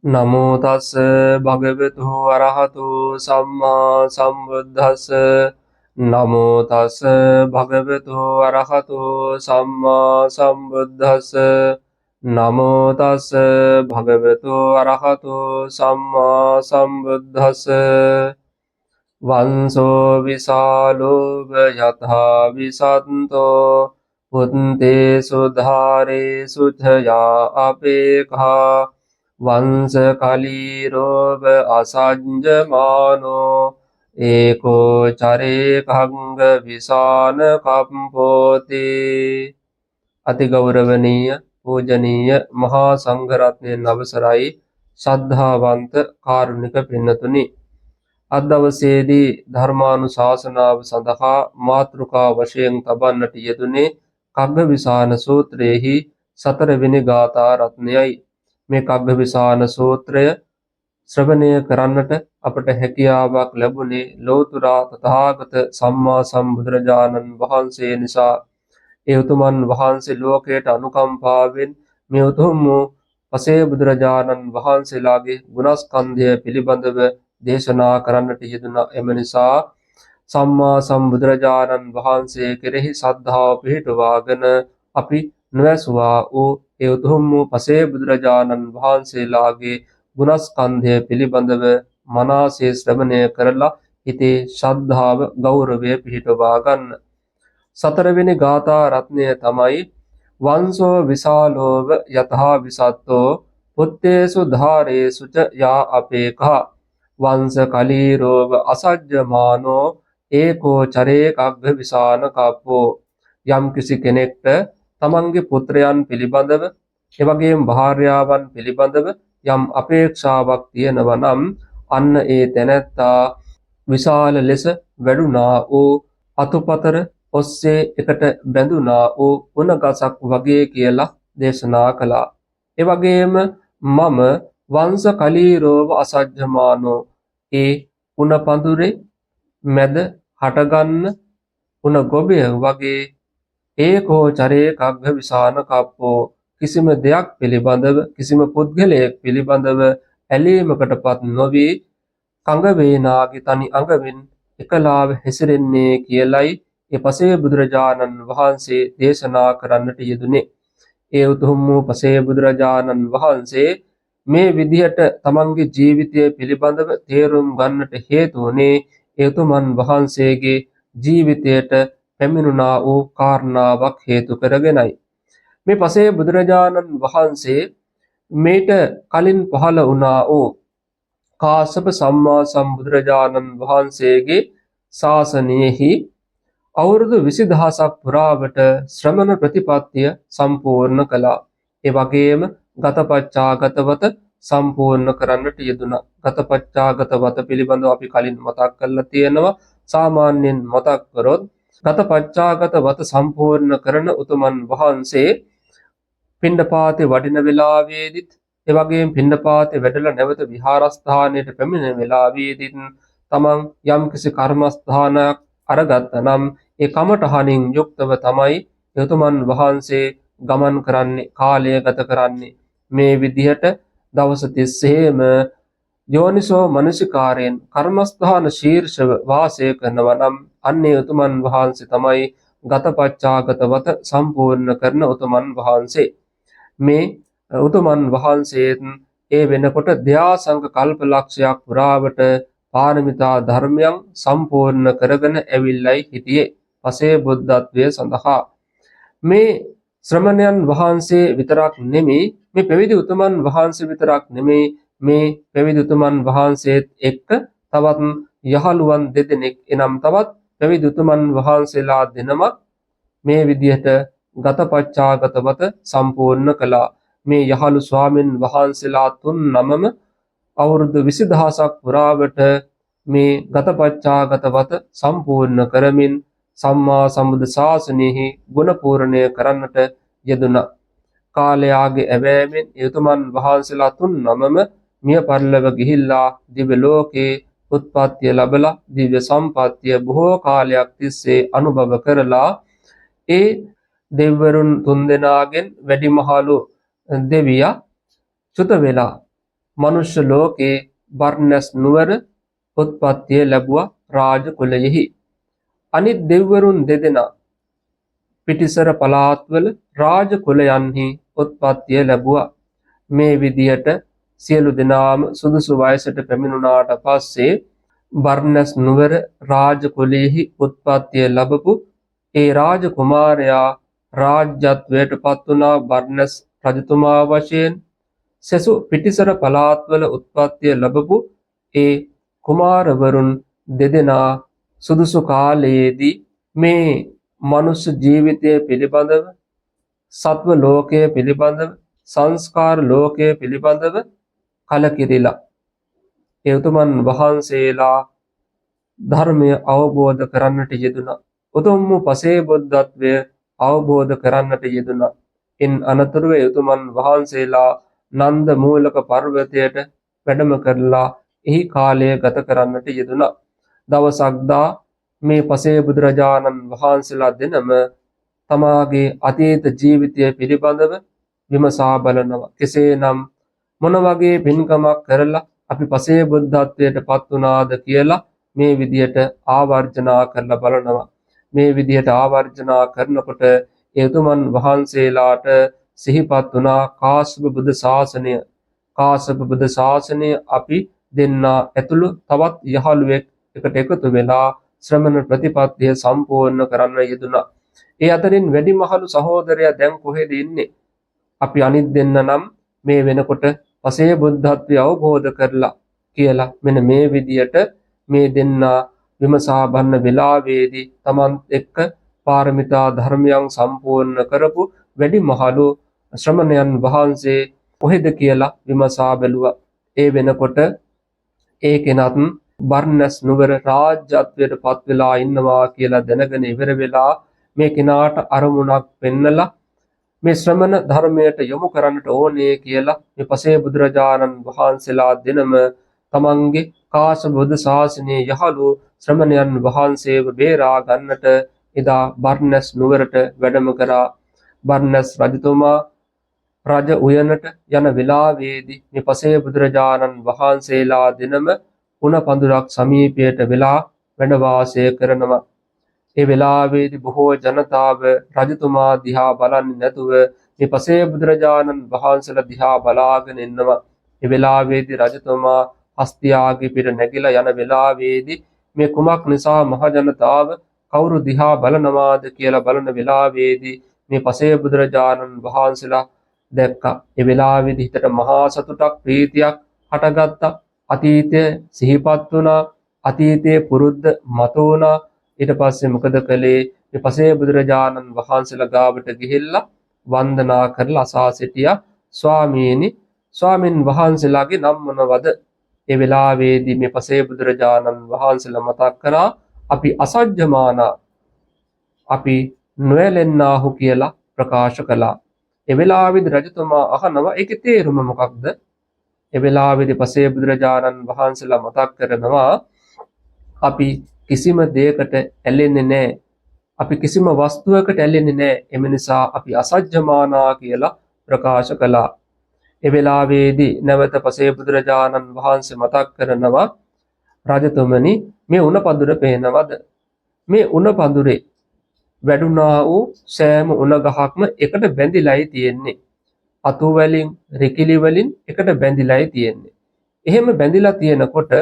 නමෝ තස් භගවතු අරහතු සම්මා සම්බුද්දස්ස. නමෝ තස් භගවතු අරහතු සම්මා සම්බුද්දස්ස. නමෝ තස් භගවතු අරහතු සම්මා සම්බුද්දස්ස. වංසෝ විසාලෝභ යථා විසන්තෝ පුත්තේ සුධාරේ සුධයා අපේඛා වංශ කලීරෝව අසංජමානෝ ඒකෝ චරේ කංග විසාන කම්පෝති. අති ගෞරවනීය පූජනීය මහා සංඝරත්නයන් අවසරයි ශ්‍රද්ධාවන්ත කාරුණික පින්නතුනි, අද දවසේදී ධර්මානුශාසනාව සඳහා මාතෘකා වශයෙන් තබන්නට යෙදුනේ කග්ගවිසාන සූත්‍රයේහි 4 වෙනි ගාථා රත්නයයි. මේ කග්ගවිසාන සූත්‍රය ශ්‍රවණය කරන්නට අපට හැකියාවක් ලැබුණේ ලෝතර තථාගත සම්මා සම්බුදුරජාණන් වහන්සේ නිසා. ඒ උතුමන් වහන්සේ ලෝකයට අනුකම්පාවෙන් මේ උතුම් වූ පසේ බුදුරජාණන් වහන්සේලාගේ ගුණස්කන්ධය පිළිබඳව දේශනා කරන්නට යෙදුණා. එම නිසා සම්මා සම්බුදුරජාණන් වහන්සේ කෙරෙහි ශ්‍රද්ධාව පිහිටුවාගෙන අපි නොඇසුවා වූ ඒ උතුම් වූ පසේ බුදුරජාණන් වහන්සේලාගේ ගුණස්කන්ධය පිළිබඳව මනසේ ශ්‍රවණය කරලා හිතේ ශ්‍රද්ධාව ගෞරවය පිහිටුවා ගන්න. 4 වෙනි ගාථා රත්නය තමයි වංශෝ විසාලෝව යතහා විසත්තෝ පුත්තේසු ධාරේසු ච යා අපේඛා වංශ කලීරෝව අසජ්ජමානෝ ඒකෝ චරේ කග්ග විසාන කප්පෝ. යම් කිසි කෙනෙක්ට තමන්ගේ පුත්‍රයන් පිළිබඳව එවැගේම භාර්යාවන් පිළිබඳව යම් අපේක්ෂාවක් තියෙනවා නම් අන්න ඒ තැනැත්තා විශාල ලෙස වැඩුණා වූ අතුපතර ඔස්සේ එකට බැඳුනා වූ උණගසක් වගේ කියලා දේශනා කළා. ඒ වගේම මම වංශ කලීරෝව අසජ්ජමානෝ, ඒ උණ පඳුරේ මැද හටගන්න උණ ගොබය වගේ ඒකෝ චරේ කග්ග විසාන කප්පෝ, කිසිම දෙයක් පිළිබඳව කිසිම පුද්ගලයෙක් පිළිබඳව ඇලීමකටපත් නොවි කඟ වේනාගේ තනි අඟවින් එකලාව හැසිරෙන්නේ කියලයි ඒ පසේ බුදුරජාණන් වහන්සේ දේශනා කරන්නට යෙදුනේ. ඒ උතුම් වූ පසේ බුදුරජාණන් වහන්සේ මේ විදිහට තමන්ගේ ජීවිතය පිළිබඳව තේරුම් ගන්නට හේතු වුණේ ඒ උතුමන් වහන්සේගේ ජීවිතයට පැමිණුණා වූ කාරණාවක් හේතු කරගෙනයි. මේ පසේ බුදුරජාණන් වහන්සේ මේට කලින් පහළ වුණා වූ කාශ්‍යප සම්මා සම්බුදුරජාණන් වහන්සේගේ ශාසනයෙහි අවුරුදු 20000ක් පුරාවට ශ්‍රමණ ප්‍රතිපත්තිය සම්පූර්ණ කළා. ඒ වගේම ගතපච්චාගතවත සම්පූර්ණ කරන්නට යෙදුණා. ගතපච්චාගතවත පිළිබඳව අපි කලින් මතක් කරලා තියෙනවා. සාමාන්‍යයෙන් මතක් කරොත් ගතපච්චාගතවත සම්පූර්ණ කරන උතුමන් වහන්සේ පිණ්ඩපාතේ වඩින වෙලාවේදීත් ඒ වගේම පිණ්ඩපාතේ වැඩලා නැවත විහාරස්ථානයට පැමිණෙන වෙලාවේදීත් තමන් යම්කිසි කර්මස්ථානයක් අරගත්තා නම් ඒ කමඨහනින් යුක්තව තමයි උතුමන් වහන්සේ ගමන් කරන්නේ, කාලය ගත කරන්නේ. මේ විදිහට දවස් 30ෙම යෝනිසෝ මනසිකාරයෙන් කර්මස්ථාන ශීර්ෂව වාසය කරනවා නම් අන්නේ උතුමන් වහන්සේ තමයි ගතපච්චාගතවත සම්පූර්ණ කරන උතුමන් වහන්සේ. මේ උතුමන් වහන්සේ ඒ වෙනකොට ධ්‍යාසංග කල්පලක්ෂයක් පුරාවට පාරමිතා ධර්මයන් සම්පූර්ණ කරගෙන ඇවිල්ලයි හිටියේ පසේ බුද්ධත්වයේ සඳහා. මේ ශ්‍රමණයන් වහන්සේ විතරක් නෙමෙයි, මේ පැවිදි උතුමන් වහන්සේ විතරක් නෙමෙයි, මේ පැවිදි උතුමන් වහන්සේත් එක්ක තවත් යහළුවන් දෙදෙනෙක් එනම් තවත් පැවිදි උතුමන් වහන්සේලා දෙනමක් මේ විදිහට ගතපච්චාගතවත සම්පූර්ණ කළා. මේ යහළු ස්වාමින් වහන්සේලා 3 අවුරුදු 20000ක් පුරාවට මේ ගතපච්චාගතවත සම්පූර්ණ කරමින් සම්මා සම්බුද්ධ ශාසනයෙහි ගුණ පූර්ණය කරන්නට යෙදුණා. කාලයාගේ ඇවෑමෙන් යතුමන් වහන්සේලා 3 මිය පරලොව ගිහිල්ලා දිව්‍ය ලෝකේ උත්පත්තිය ලැබලා දිව්‍ය සම්පත්තිය බොහෝ කාලයක් තිස්සේ අනුභව කරලා ඒ දෙවිවරුන් 3 දෙනාගෙන් වැඩිමහලු දෙවියා චුත වෙලා මනුෂ්‍ය ලෝකේ බර්ණස් නුවර උත්පත්තිය ලැබුවා රාජ කුලයෙහි. අනිත් දෙවිවරුන් දෙදෙනා පිටිසර පළාත්වල රාජ කුලයන්හි උත්පත්තිය ලැබුවා. මේ විදියට සියලු දෙනාම සුදුසු වයසට පැමිණුණාට පස්සේ බර්ණස් නුවර රාජ කුලයෙහි උත්පත්තිය ලැබපු ඒ රාජ කුමාරයා රාජ්‍යත්වයට පත් වුණා බර්ණස් රජතුමා වශයෙන්. සෙසු පිටිසර පළාත්වල උත්පත්තිය ලැබපු ඒ කුමාරවරුන් දෙදෙනා සුදුසු කාලයේදී මේ මනුෂ්‍ය ජීවිතය පිළිබඳව, සත්ව ලෝකය පිළිබඳව, සංස්කාර ලෝකය පිළිබඳව කලකිරිලා ඒ උතුමන් වහන්සේලා ධර්මය අවබෝධ කරන්නට යෙදුණා. උතුම් වූ පසේ බුද්ධත්වය අවබෝධ කරන්නට යෙදුණා. ඉන් අනතුරුව උතුමන් වහන්සේලා නන්ද මූලක පර්වතයට වැඩම කරලා එහි කාලය ගත කරන්නට යෙදුණා. දවසක් දා මේ පසේ බුදුරජාණන් වහන්සේලා දෙනම තමාගේ අතීත ජීවිතය පිළිබඳව විමසා බලනවා. කෙසේනම් මොන වගේ පින්කමක් කරලා අපි පසේ බුද්ධත්වයට පත් වුණාද කියලා මේ විදියට ආවර්ජනා කරලා බලනවා. මේ විදියට ආවර්ජනා කරනකොට ඒ උතුමන් වහන්සේලාට සිහිපත් වුණා කාශ්‍යප බුදු ශාසනය. කාශ්‍යප බුදු ශාසනය අපි දෙන්නා ඇතුළු තවත් යහළුවෙක් එකට එකතු වෙලා ශ්‍රමණ ප්‍රතිපත්තිය සම්පූර්ණ කරන්න යෙදුණා. ඒ අතරින් වැඩිමහලු සහෝදරයා දැන් කොහෙද ඉන්නේ? අපි අනිත් දෙන්න නම් මේ වෙනකොට පසේ බුද්ධත්වය අවබෝධ කරලා කියලා මෙන්න මේ විදියට මේ දෙන්නා විමසා බලන වෙලාවේදී තමන් එක්ක පාරමිතා ධර්මයන් සම්පූර්ණ කරපු වැඩිමහලු ශ්‍රමණයන් වහන්සේ කොහෙද කියලා විමසා බැලුවා. ඒ වෙනකොට ඒ කෙනත් බර්ණස් නුවර රාජ්‍යත්වයට පත් වෙලා ඉන්නවා කියලා දැනගෙන ඉවර වෙලා මේ කෙනාට අරමුණක් පෙන්නලා මේ ශ්‍රමණ ධර්මයට යොමු කරන්නට ඕනේ කියලා මේ පසේ බුදුරජාණන් වහන්සේලා දෙනම තමන්ගේ කාශ්‍යප බුදු ශාසනයේ යහළු ශ්‍රමණයන් වහන්සේව බේරා ගන්නට එදා බර්ණස් නුවරට වැඩම කරා. බර්ණස් රජතුමා රජ උයනට යන වෙලාවේදී මේ පසේ බුදුරජාණන් වහන්සේලා දෙනම උණ පඳුරක් සමීපයට වෙලා වැඩ වාසය කරනවා. ඒ වෙලාවේදී බොහෝ ජනතාව රජතුමා දිහා බලන්නේ නැතුව මේ පසේ බුදුරජාණන් වහන්සේලා දිහා බලාගෙන ඉන්නවා. ඒ වෙලාවේදී රජතුමා හස්තියාගේ පිට නැගිලා යන වෙලාවේදී මේ කුමක් නිසා මහ ජනතාව කවුරු දිහා බලනවාද කියලා බලන වෙලාවේදී මේ පසේ බුදුරජාණන් වහන්සේලා දැක්කා. ඒ වෙලාවේදී හිතට මහා සතුටක් ප්‍රීතියක් හටගත්තා. අතීතය සිහිපත් වුණා. අතීතයේ පුරුද්ද මතු වුණා. ඊට පස්සේ මොකද කළේ? මේ පසේ බුදුරජාණන් වහන්සේලා ගාවට ගිහිල්ලා වන්දනා කරලා අසා සිටියා. ස්වාමින් වහන්සේලාගේ නම් මොනවද? ඒ වෙලාවේදී මේ පසේ බුදුරජාණන් වහන්සේලා මතක් කරා අපි අසජ්ජමානා, අපි නොයැලෙන්නාහු කියලා ප්‍රකාශ කළා. ඒ වෙලාවේදී රජතුමා අහනවා ඒකේ තේරුම මොකක්ද? ඒ වෙලාවේදී පසේ බුදුරජාණන් වහන්සේලා මතක් කරනවා අපි කිසිම දෙයකට ඇලෙන්නේ නැහැ. අපි කිසිම වස්තුවකට ඇලෙන්නේ නැහැ. එම නිසා අපි අසජ්ජමානා කියලා ප්‍රකාශ කළා. ඒ වෙලාවේදී නැවත පසේ බුදුරජාණන් වහන්සේ මතක් කරනවා රජතුමනි මේ උණ පඳුර පේනවද? මේ උණ පඳුරේ වැඩුණා වූ සෑම උණ ගහක්ම එකට බැඳිලායි තියෙන්නේ. අතු වලින් රිකිලි වලින් එකට බැඳිලායි තියෙන්නේ. එහෙම බැඳිලා තියෙනකොට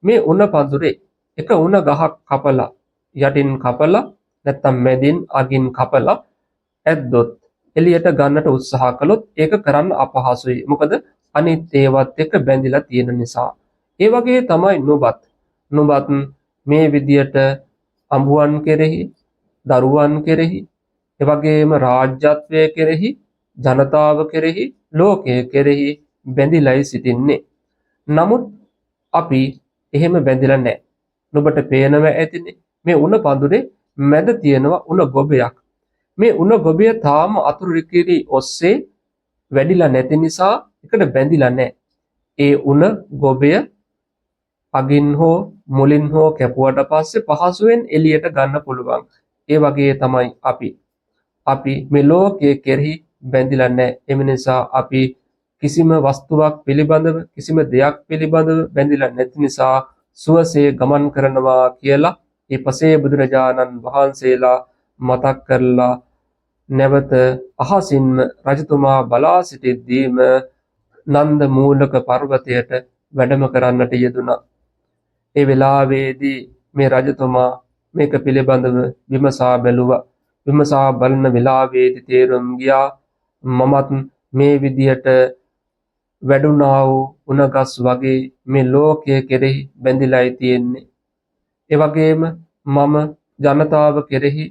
මේ උණ පඳුරේ එක උණ ගහක් කපලා යටින් කපලා නැත්තම් මැදින් අගින් කපලා ඇද්දොත් එළියට ගන්නට උත්සාහ කළොත් ඒක කරන්න අපහසුයි. මොකද අනිත් ඒවත් එක්ක බැඳිලා තියෙන නිසා. ඒ වගේ තමයි නුඹත් මේ විදියට අඹුවන් කෙරෙහි, දරුවන් කෙරෙහි, ඒ වගේම රාජ්‍යත්වයේ කෙරෙහි, ජනතාව කෙරෙහි, ලෝකයේ කෙරෙහි බැඳිලායි සිටින්නේ. නමුත් අපි එහෙම බැඳිලා නැහැ. නුඹට පේනවා ඇතිනේ මේ උණ පඳුරේ මැද තියෙනවා උණ ගොබයක්. මේ උණ ගොබය තාම අතුරු රිකිරි ඔස්සේ වැඩිලා නැති නිසා එකට බැඳිලා නැහැ. ඒ උණ ගොබය අගින් හෝ මුලින් හෝ කැපුවට පස්සේ පහසුවෙන් එළියට ගන්න පුළුවන්. ඒ වගේ තමයි අපි මේ ලෝකයේ කෙරෙහි බැඳිලා නැහැ. එම නිසා අපි කිසිම වස්තුවක් පිළිබඳව කිසිම දෙයක් පිළිබඳව බැඳිලා නැති නිසා සුවසේ ගමන් කරනවා කියලා ඒ පසේ බුදුරජාණන් වහන්සේලා මතක් කරලා නැවත අහසින්ම රජතුමා බලා සිටිද්දීම නන්ද මූලක පර්වතයට වැඩම කරන්නට යෙදුණා. ඒ වෙලාවේදී මේ රජතුමා මේක පිළිබඳව විමසා බැලුවා. විමසා බලන වෙලාවේදී තේරුම් ගියා මමත් මේ විදියට වැඩුණා වූ උණගස් වගේ මේ ලෝකයේ කෙරෙහි බැඳිලායි තියෙන්නේ. ඒ වගේම මම ජනතාව කෙරෙහි,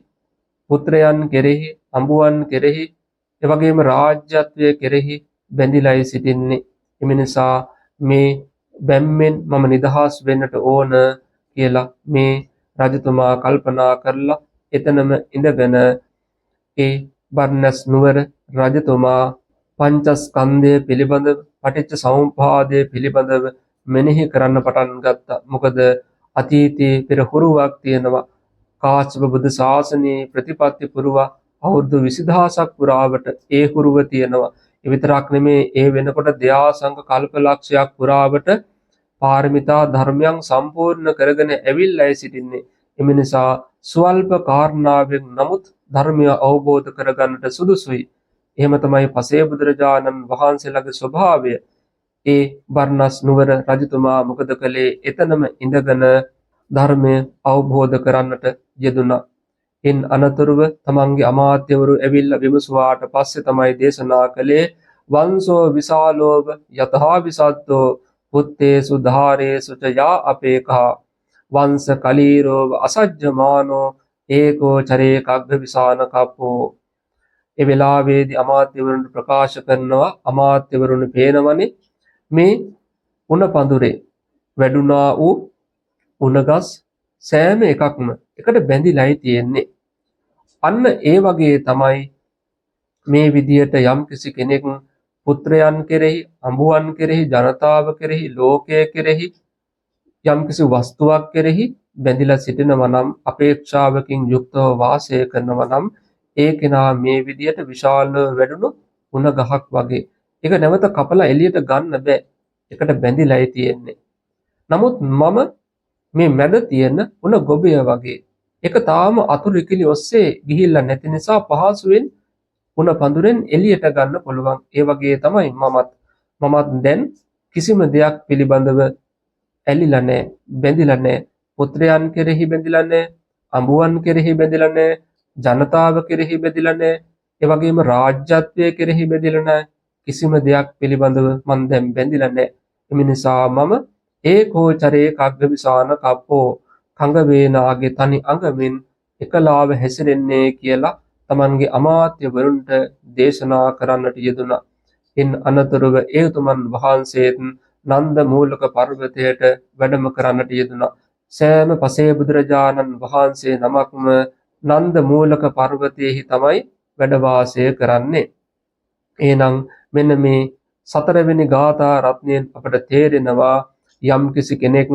පුත්‍රයන් කෙරෙහි, අඹුවන් කෙරෙහි, ඒ වගේම රාජ්‍යත්වයේ කෙරෙහි බැඳිලායි සිටින්නේ. එම නිසා මේ බැම්මෙන් මම නිදහස් වෙන්නට ඕන කියලා මේ රජතුමා කල්පනා කරලා එතනම ඉඳගෙන ඒ බර්ණස් නුවර රජතුමා පංචස්කන්ධය පිළිබඳව, පටිච්ච සමුප්පාදය පිළිබඳව මෙනෙහි කරන්න පටන් ගත්තා. මොකද අතීතයේ පෙර හුරුවක් තියෙනවා. කාශ්‍යප බුදු ශාසනයේ ප්‍රතිපත්ති පුරවා අවුරුදු 20000ක් පුරාවට ඒ හුරුව තියෙනවා. ඒ විතරක් නෙමේ ඒ වෙනකොට දයාසංග කල්පලක්ෂයක් පුරාවට පාරමිතා ධර්මයන් සම්පූර්ණ කරගෙන ඇවිල්ලා සිටින්නේ. එම නිසා ස්වල්ප කාරණාවෙන් නමුත් ධර්මය අවබෝධ කරගන්නට සුදුසුයි. එහෙම තමයි පසේ බුදුරජාණන් වහන්සේලාගේ ස්වභාවය. ඒ බර්ණස් නුවර රජතුමා මොකද කළේ? එතනම ඉඳගෙන ධර්මය අවබෝධ කරන්නට යෙදුණා. ඉන් අනතුරුව තමන්ගේ අමාත්‍යවරු ඇවිල්ලා විමසුවාට පස්සේ තමයි දේශනා කළේ වංශෝ විශාලෝව යතහා විසද්දෝ පුත්තේසු ධාරේසු ච යා අපේකා වංශ කලීරෝව අසජ්ජමානෝ ඒකෝ චරේ කග්ග විසාන කප්පෝ. ඒ වෙලාවේදී අමාත්‍යවරුන්ට ප්‍රකාශ කරනවා, අමාත්‍යවරුන් පේනවනේ මේ උණ පඳුරේ වැඩුණා වූ උණගස් සෑම එකක්ම එකට බැඳිලායි තියෙන්නේ. අන්න ඒ වගේ තමයි මේ විදියට යම් කිසි කෙනෙක් පුත්‍රයන් කෙරෙහි, අඹුවන් කෙරෙහි, ජනතාව කෙරෙහි, ලෝකයේ කෙරෙහි යම් කිසි වස්තුවක් කෙරෙහි බැඳිලා සිටිනවා නම්, අපේක්ෂාවකින් යුක්තව වාසය කරනවා නම් ඒ කෙනා මේ විදියට විශාල වැඩුණු උණ ගහක් වගේ. ඒක නැවත කපලා එළියට ගන්න බෑ. ඒකට බැඳිලායි තියෙන්නේ. නමුත් මම මේ මැද තියෙන උණ ගොබය වගේ. ඒක තාම අතුරු ඉකිලි ඔස්සේ ගිහිල්ලා නැති නිසා පහසුවෙන් උණ පඳුරෙන් එළියට ගන්න පුළුවන්. ඒ වගේ තමයි මමත් දැන් කිසිම දෙයක් පිළිබඳව ඇලිලා නැහැ, බැඳිලා නැහැ. පුත්‍රයන් කෙරෙහි බැඳිලා නැහැ, අඹුවන් කෙරෙහි බැඳිලා නැහැ, ජනතාව කෙරෙහි බැඳිලා නැහැ. ඒ වගේම රාජ්‍යත්වයේ කෙරෙහි බැඳිලා නැහැ. කිසිම දෙයක් පිළිබඳව මම දැන් බැඳිලා නැහැ. එම නිසා මම ඒකෝචරේ කග්ගවිසාන කප්පෝ කඟ වේනාගේ තනි අඟමින් එකලාව හැසිරෙන්නේ කියලා තමන්ගේ අමාත්‍යවරුන්ට දේශනා කරන්නට යෙදුණා. ඉන් අනතුරුව ඒ උතුමන් වහන්සේත් නන්ද මූලක පර්වතයට වැඩම කරන්නට යෙදුණා. සෑම පසේ බුදුරජාණන් වහන්සේ නමක්ම නන්ද මූලක පර්වතයේහි තමයි වැඩ වාසය කරන්නේ. එහෙනම් මෙන්න මේ 4 වෙනි ගාථා රත්නයෙන් අපට තේරෙනවා යම්කිසි කෙනෙක්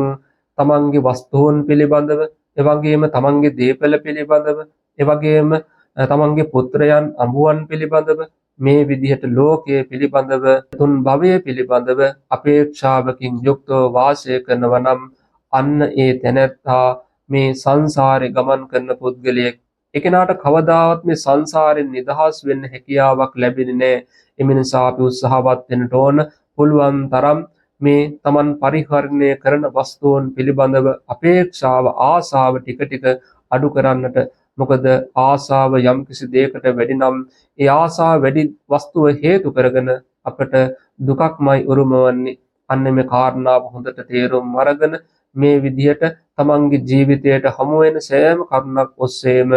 තමන්ගේ වස්තුන් පිළිබඳව, එවැගේම තමන්ගේ දීපල පිළිබඳව, එවැගේම තමන්ගේ පුත්‍රයන් අඹුවන් පිළිබඳව මේ විදිහට ලෝකයේ පිළිබඳව, තුන් භවයේ පිළිබඳව අපේක්ෂාවකින් යුක්තව වාසය කරනවා නම් අන්න ඒ තැනැත්තා මේ සංසාරේ ගමන් කරන පුද්ගලයෙක්. ඒ කෙනාට කවදාවත් මේ සංසාරයෙන් නිදහස් වෙන්න හැකියාවක් ලැබෙන්නේ නැහැ. ඒ නිසා අපි උත්සාහවත් වෙන්න ඕන පුළුවන් තරම් මේ Taman පරිහරණය කරන වස්තුන් පිළිබඳව අපේක්ෂාව, ආසාව ටික ටික අඩු කරන්නට. මොකද ආසාව යම් කිසි දෙයකට වැඩි නම් ඒ ආසාව වැඩි වස්තුව හේතු කරගෙන අපට දුකක්මයි උරුමවන්නේ. අන්න මේ කාරණාව හොඳට තේරුම් අරගෙන මේ විදිහට තමන්ගේ ජීවිතයට හමු වෙන සෑම කරුණක් ඔස්සේම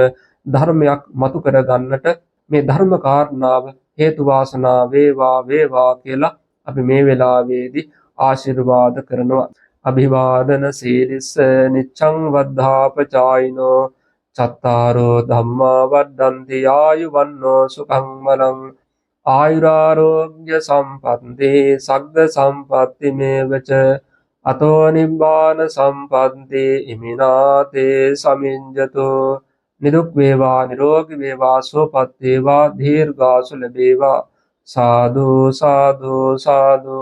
ධර්මයක් මතු කර ගන්නට මේ ධර්ම කාරණාව හේතු වාසනා වේවා කියලා අපි මේ වෙලාවේදී ආශිර්වාද කරනවා. අභිවාදන සීලිස්ස නිච්ඡං වද්ධාපචායිනෝ චත්තාරෝ ධම්මා වඩ්ඩන්ති ආයුවන්නෝ සුඛං බලං ආයුරාෝග්‍ය සම්පත්තේ සග්ග සම්පatti මේවච අතෝ නිබ්බාන සම්පත්තේ ඉමිනාතේ සමිඤ්ඤතෝ. නිදුක් වේවා, නිරෝගී වේවා, සුවපත් වේවා, දීර්ඝාසු ලැබේවා. සාදු සාදු සාදු